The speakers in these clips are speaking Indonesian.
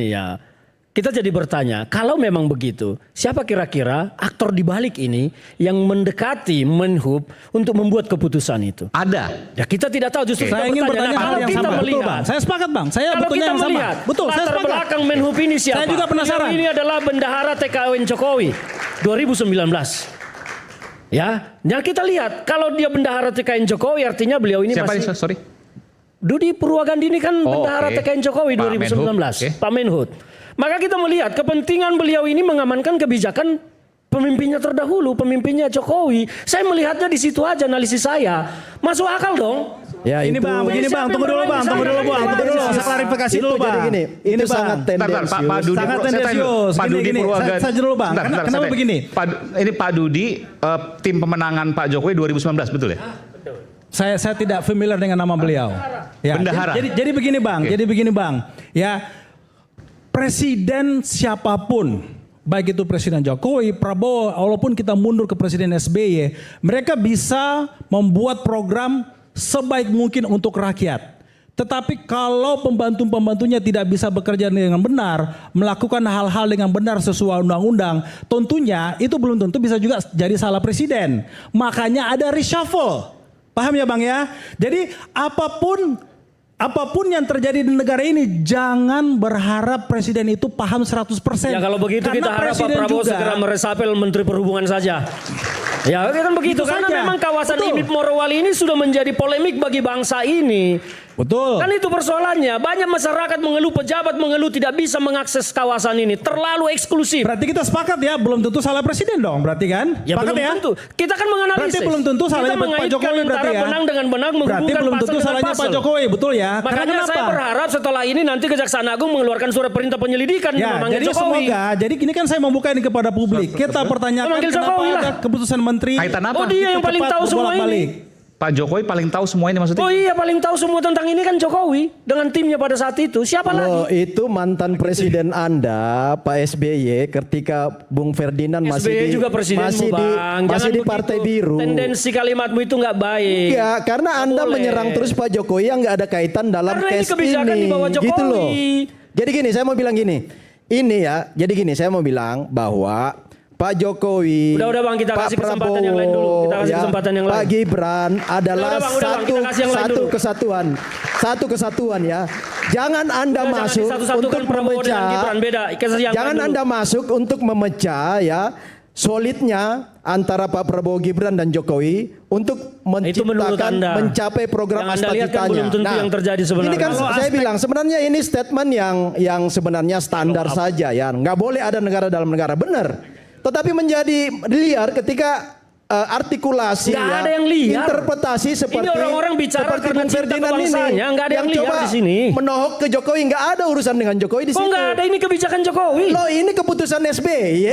Ya, kita jadi bertanya, kalau memang begitu, siapa kira-kira aktor di balik ini yang mendekati Menhub untuk membuat keputusan itu? Ada. Ya kita tidak tahu, justru Saya ingin bertanya hal yang sama. Betul, Bang. Saya sepakat, Bang. Saya kalau betulnya kita yang sama. melihat Betul, saya latar sepakat. belakang Menhub ini siapa? Saya juga penasaran. Beliau ini adalah bendahara TKN Jokowi 2019. Ya, nah kita lihat kalau dia bendahara TKN Jokowi artinya beliau ini Siapa masih ini? Sorry. Dudi Purwagandi ini kan bendahara TKN Jokowi Pak 2019, Menhub. Pak Menhub. Maka kita melihat kepentingan beliau ini mengamankan kebijakan pemimpinnya terdahulu, pemimpinnya Jokowi. Saya melihatnya di situ aja analisis saya. Masuk akal dong. Ya, ini Bang, begini Bang, tunggu dulu Bang, tunggu dulu Bang, tunggu dulu. Saya klarifikasi dulu Bang. Jadi gini, ini sangat tendensius. Pak Dudi, Sangat tendensius. Pak Dudi Gini, Purwagandi. saya dulu Bang. Kenapa begini? Ini Pak Dudi, tim pemenangan Pak Jokowi 2019, betul ya? Saya tidak familiar dengan nama beliau. Ya, Bendahara. Jadi begini Bang, jadi begini Bang. Ya, presiden siapapun, baik itu Presiden Jokowi, Prabowo, walaupun kita mundur ke Presiden SBY, mereka bisa membuat program sebaik mungkin untuk rakyat. Tetapi kalau pembantu-pembantunya tidak bisa bekerja dengan benar, melakukan hal-hal dengan benar sesuai undang-undang, tentunya itu belum tentu bisa juga jadi salah presiden. Makanya ada reshuffle. Paham ya Bang ya? Jadi apapun yang terjadi di negara ini, jangan berharap presiden itu paham 100%. Ya kalau begitu Karena kita harap Pak Prabowo segera meresapel Menteri Perhubungan saja. Ya kan begitu, Itu karena saja. memang kawasan Betul. Imit Morowali ini sudah menjadi polemik bagi bangsa ini. Betul. Kan itu persoalannya, banyak masyarakat mengeluh, pejabat mengeluh tidak bisa mengakses kawasan ini, terlalu eksklusif. Berarti kita sepakat ya, belum tentu salah presiden dong, berarti kan? Ya Sepakat belum ya? tentu. Kita kan menganalisis. Berarti belum tentu salahnya kita Pak Jokowi berarti ya. benang dengan benang menghubungkan Berarti belum pasal tentu dengan salahnya Pak pasal. Jokowi, betul ya? Makanya Karena saya kenapa? berharap setelah ini nanti Kejaksaan Agung mengeluarkan surat perintah penyelidikan Ya, memanggil jadi Jokowi. semoga, jadi ini kan saya membuka ini kepada publik. Kita pertanyakan Memanggil kenapa Jokowi lah. ada keputusan menteri. Kaitan apa? Oh dia yang paling tahu semua ini. Pak Jokowi paling tahu semua ini maksudnya? Oh iya paling tahu semua tentang ini kan Jokowi dengan timnya pada saat itu. Siapa Loh, lagi? itu mantan presiden Anda, Pak SBY, ketika Bung Ferdinand SBY juga presidenmu Bang. masih Jangan di Partai begitu. Biru. Tendensi kalimatmu itu nggak baik. Ya, karena Anda boleh. menyerang terus Pak Jokowi yang nggak ada kaitan dalam Karena ini case kebijakan ini. di bawah Jokowi. Gitu loh. Jadi gini, saya mau bilang gini. Ini ya, jadi gini, saya mau bilang bahwa Pak Jokowi, Udah Bang, kita Pak kasih kesempatan yang lain dulu. Kita kasih kesempatan yang lain. Pak Gibran adalah Udah, Bang, kita kasih yang lain satu dulu. kesatuan. Satu kesatuan ya. Jangan Anda Udah, masuk jangan disatu-satukan untuk Prabowo dengan memecah. Gibran, beda. Kasih yang Jangan lain dulu. Anda masuk untuk memecah ya solidnya antara Pak Prabowo Gibran dan Jokowi untuk Itu menurut menciptakan Anda. mencapai program Yang Anda lihat kan cita-citanya. belum tentu yang terjadi sebenarnya. Ini kan Kalau saya bilang sebenarnya ini statement yang sebenarnya standar saja ya. Nggak boleh ada negara dalam negara, benar. Tetapi menjadi liar ketika artikulasi Nggak ya, ada yang liar. interpretasi seperti Ini orang-orang bicara seperti karena Bung cinta Ferdinand ini kebangsanya, nggak ada yang liar coba di sini. menohok ke Jokowi, nggak ada urusan dengan Jokowi di Kok situ. nggak ada, ini kebijakan Jokowi. Loh, ini keputusan SBY.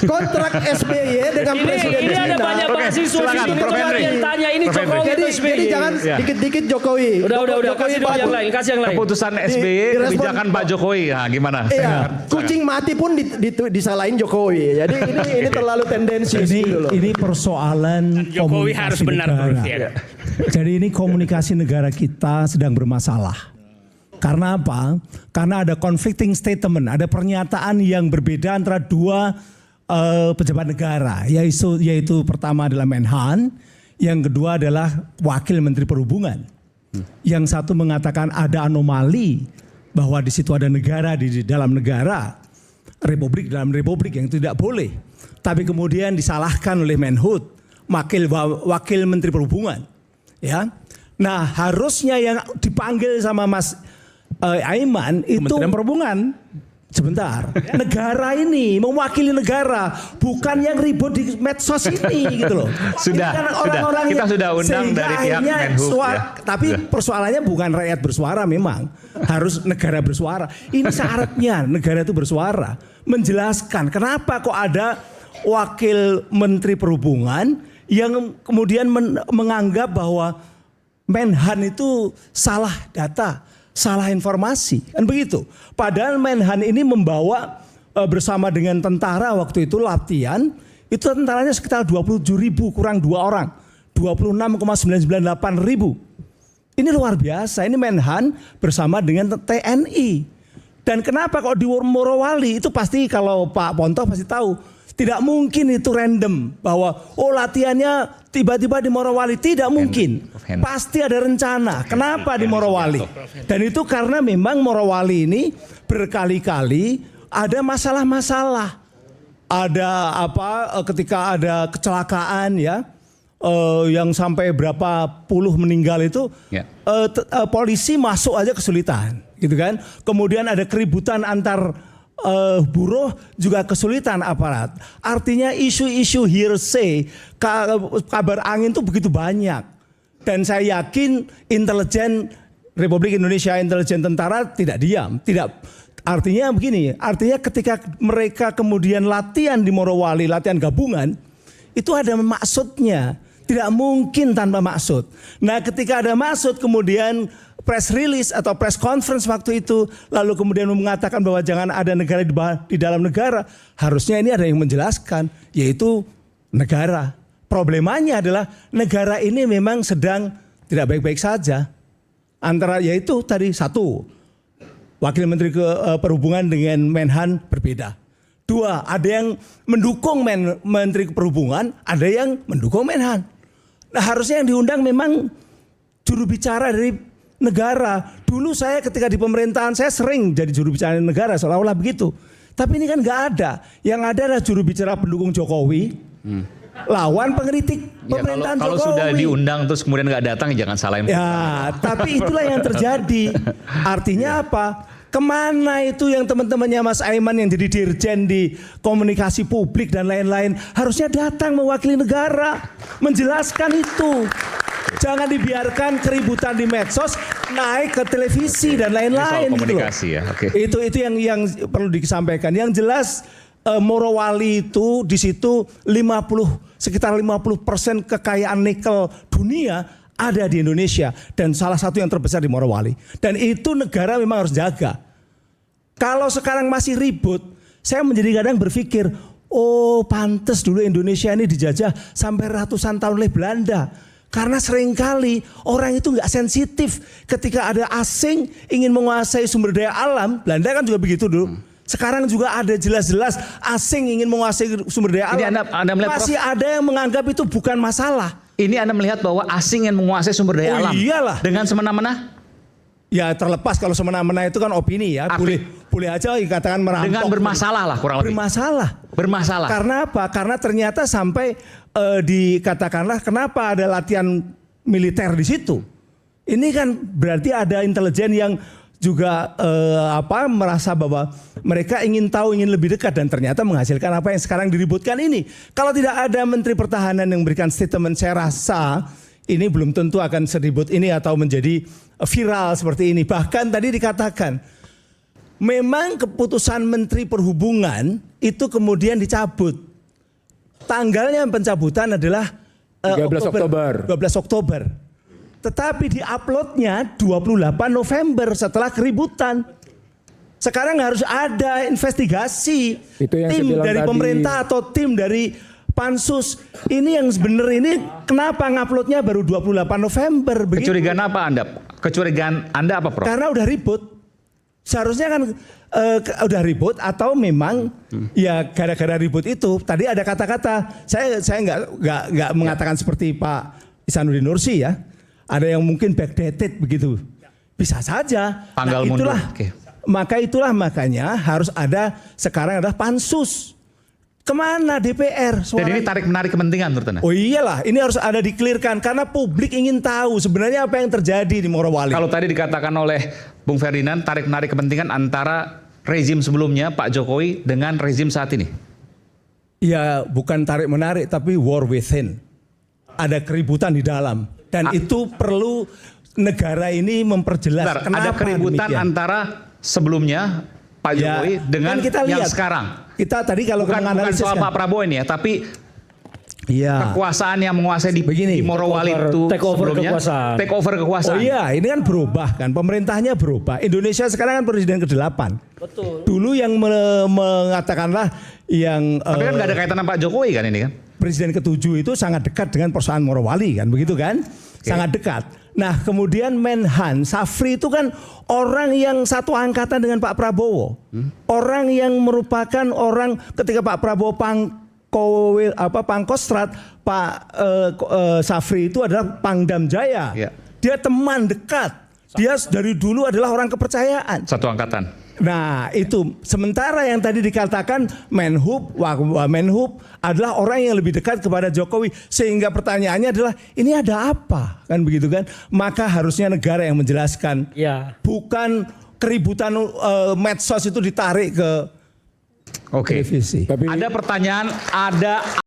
Kontrak SBY dengan Presiden Ini ada China. banyak Oke, mahasiswa silakan, di sini Prof. tuh Henry. yang tanya ini Prof. Jokowi Henry. atau Jadi SBY. jangan Ya. dikit-dikit Jokowi. Udah, Jokowi kasih dulu yang lain, kasih yang lain. Keputusan SBY direspon- kebijakan Pak Jokowi, nah gimana? Iya, kucing mati pun disalahin Jokowi. Jadi ini terlalu tendensius gitu loh. Ini persoalan Jokowi komunikasi harus benar negara. terus ya. Jadi ini komunikasi negara kita sedang bermasalah. Karena apa? Karena ada conflicting statement, ada pernyataan yang berbeda antara dua pejabat negara, yaitu pertama adalah Menhan, yang kedua adalah Wakil Menteri Perhubungan. Yang satu mengatakan ada anomali bahwa di situ ada negara di dalam negara, republik dalam republik yang tidak boleh. Tapi kemudian disalahkan oleh Menhub, Wakil Menteri Perhubungan. Ya, nah harusnya yang dipanggil sama Mas Aiman itu Kementerian Perhubungan. sebentar, negara ini mewakili negara, bukan yang ribut di medsos ini gitu loh. Sudah, Ini kan sudah. orang-orang Kita yang- sudah undang sehingga dari pihak akhirnya Menhub, ya. Tapi persoalannya bukan rakyat bersuara, memang harus negara bersuara. Ini syaratnya negara itu bersuara, menjelaskan kenapa kok ada Wakil Menteri Perhubungan yang kemudian menganggap bahwa Menhan itu salah data, salah informasi, kan begitu. Padahal Menhan ini membawa bersama dengan tentara waktu itu latihan, itu tentaranya sekitar 27.000 kurang 2 orang, 26,998 ribu. Ini luar biasa, ini Menhan bersama dengan TNI. Dan kenapa kok di Morowali itu pasti kalau Pak Ponto pasti tahu. Tidak mungkin itu random bahwa latihannya tiba-tiba di Morowali. Tidak mungkin. Pasti ada rencana. Kenapa di Morowali? Dan itu karena memang Morowali ini berkali-kali ada masalah-masalah. Ada ketika ada kecelakaan ya. Yang sampai berapa puluh meninggal itu polisi masuk aja kesulitan gitu kan. Kemudian ada keributan antar buruh juga kesulitan aparat. Artinya isu-isu hearsay, kabar angin itu begitu banyak. Dan saya yakin intelijen Republik Indonesia, intelijen tentara tidak diam, tidak. Artinya begini, artinya ketika mereka kemudian latihan di Morowali, latihan gabungan, itu ada maksudnya. Tidak mungkin tanpa maksud. Nah ketika ada maksud kemudian press release atau press conference waktu itu lalu kemudian mengatakan bahwa jangan ada negara di dalam negara. Harusnya ini ada yang menjelaskan yaitu negara. Problemanya adalah negara ini memang sedang tidak baik-baik saja. Antara yaitu tadi satu, Wakil Menteri Perhubungan dengan Menhan berbeda. Dua, ada yang mendukung Menteri Perhubungan, ada yang mendukung Menhan. Nah harusnya yang diundang memang juru bicara dari negara. Dulu saya ketika di pemerintahan saya sering jadi juru bicara negara seolah-olah begitu. Tapi ini kan nggak ada. Yang ada adalah juru bicara pendukung Jokowi, lawan pengkritik pemerintahan kalau Jokowi. Kalau sudah diundang terus kemudian nggak datang jangan salahin. Ya, tapi itulah yang terjadi. Artinya apa? Kemana itu yang teman-temannya Mas Aiman yang jadi dirjen di komunikasi publik dan lain-lain harusnya datang mewakili negara menjelaskan itu. Jangan dibiarkan keributan di medsos naik ke televisi dan lain-lain. Soal komunikasi gitu ya. Oke. Itu yang perlu disampaikan. Yang jelas Morowali itu di situ sekitar 50% kekayaan nikel dunia ada di Indonesia dan salah satu yang terbesar di Morowali. Dan itu negara memang harus jaga. Kalau sekarang masih ribut, saya menjadi kadang berpikir, pantes dulu Indonesia ini dijajah sampai ratusan tahun oleh Belanda. Karena seringkali orang itu nggak sensitif ketika ada asing ingin menguasai sumber daya alam. Belanda kan juga begitu dulu. Sekarang juga ada jelas-jelas asing ingin menguasai sumber daya alam. Ini Anda melihat, masih ada yang menganggap itu bukan masalah. Ini Anda melihat bahwa asing yang menguasai sumber daya alam iyalah. Dengan semena-mena? Ya terlepas kalau semena-mena itu kan opini ya. Boleh aja dikatakan merampok. Dengan bermasalah lah kurang lebih. Bermasalah. Karena apa? Karena ternyata sampai dikatakanlah kenapa ada latihan militer di situ. Ini kan berarti ada intelijen yang juga merasa bahwa mereka ingin tahu, ingin lebih dekat dan ternyata menghasilkan apa yang sekarang diributkan ini. Kalau tidak ada Menteri Pertahanan yang memberikan statement, saya rasa ini belum tentu akan seribut ini atau menjadi viral seperti ini. Bahkan tadi dikatakan memang keputusan Menteri Perhubungan itu kemudian dicabut. Tanggalnya pencabutan adalah 13 Oktober. 12 Oktober. Tetapi di-uploadnya 28 November setelah keributan. Sekarang harus ada investigasi. Itu yang tim dari pemerintah atau tim dari Pansus. Ini yang sebenarnya ini kenapa nguploadnya baru 28 November. Begitu. Kecurigaan apa Anda? Kecurigaan Anda apa Prof? Karena udah ribut. Seharusnya kan udah ribut atau memang ya gara-gara ribut itu. Tadi ada kata-kata. Saya nggak mengatakan seperti Pak Ihsanuddin Nursi ya. Ada yang mungkin backdated begitu. Bisa saja. Tanggal mundur. Makanya harus ada sekarang adalah pansus. Kemana DPR? Dan ini tarik-menarik kepentingan menurut Anda? Oh iyalah, ini harus ada di-clearkan karena publik ingin tahu sebenarnya apa yang terjadi di Morowali. Kalau tadi dikatakan oleh Bung Ferdinand tarik-menarik kepentingan antara rezim sebelumnya Pak Jokowi dengan rezim saat ini. Ya bukan tarik-menarik tapi war within. Ada keributan di dalam. Dan itu perlu negara ini memperjelas. Ada keributan demikian antara sebelumnya Pak Jokowi dengan kan kita lihat, yang sekarang. Kita tadi kalau bukan soal kan, Pak Prabowo ini ya, tapi kekuasaan yang menguasai di Morowali itu sebelumnya take over kekuasaan. Oh iya, ini kan berubah kan, pemerintahnya berubah. Indonesia sekarang kan presiden ke-8. Betul. Dulu yang mengatakanlah yang tapi kan nggak ada kaitan sama Pak Jokowi kan ini kan? Presiden ke-7 itu sangat dekat dengan persoalan Morowali kan, begitu kan? Okay. Sangat dekat. Nah kemudian Menhan Safri itu kan orang yang satu angkatan dengan Pak Prabowo. Orang yang merupakan orang ketika Pak Prabowo Pangkostrat, Pak Safri itu adalah Pangdam Jaya. Ya. Dia teman dekat. Dia dari dulu adalah orang kepercayaan. Satu angkatan. Nah itu sementara yang tadi dikatakan Menhub adalah orang yang lebih dekat kepada Jokowi, sehingga pertanyaannya adalah ini ada apa kan begitu kan? Maka harusnya negara yang menjelaskan, bukan keributan medsos itu ditarik ke Oke. televisi. Ada pertanyaan, ada